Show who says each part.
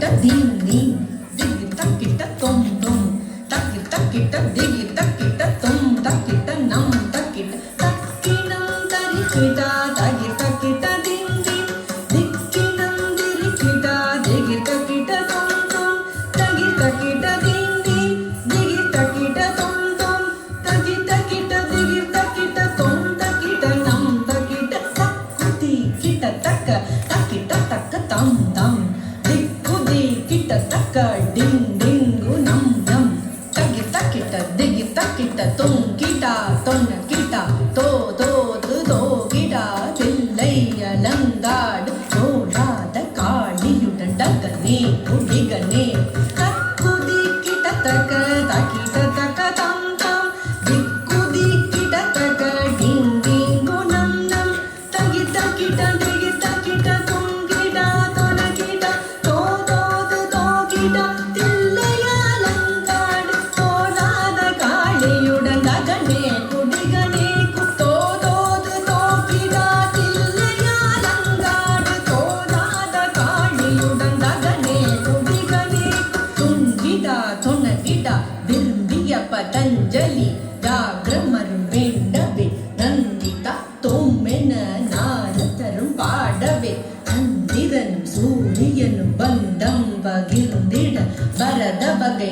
Speaker 1: தக்கிட்ட தீம் நீம் திகி தக்கிட்ட தொம் தொம் தக்கி தக்கிட்ட திகி தக்கிட்ட தொம் தக்கிட்ட நம் தக்கிட்ட தக்கினம் தரிக்கிட்டா தகி தக்கிட்ட தீம் தீம் திக்கினம் திரிக்கிட்டா திகி தக்கிட்ட தொம் தொம் தகி தக்கிட்ட தீம் தீம் திகி தக்கிட்ட தொம் தொம் தகி தக்கிட்ட திகி தக்கிட்ட தொம் தக்கிட்ட நம் தக்கிட்ட தக்குதி கிட்ட தக்க தக்கிட்ட தக்க தம் தம் திக்குதி கிட்ட தக்க டிங் டிங்கு நம் நம் தகி தக்கிட்ட திகி தக்கிட்ட தொம் கிட்டா தொன்ன கிட்டா தோ தோ தோ கிடா தில்லை அலங்காடு தோடாத காளியுடன் டகனே குடிகனே தக்குதி கிட்ட தக்க தக்கிட்ட தக்க தம் தம் திக்குதி கிட்ட தக்க டிங் டிங்கு நம் நம் தகி தக்கிட்ட திகி தக்கிட்ட தொம் கிடா தொன கிடா தோ தோ தோ கிடா தில்லை அலங்காடு தோடாத காளியுடன் டகனே குடிகனே தோ தோ தோ கிடா தில்லை அலங்காடு தோடாத காளியுடன் டகனே குடிகனே துங்கிடா தொன கிடா விரும்பிய பதஞ்சலி ஜாகிரமரும் வேண்டவே நந்திதா தோமென நாரதரும் பாடவே சந்திரனும் சூரியனும் பந்தம் பகிர்ந்திட பரத வகை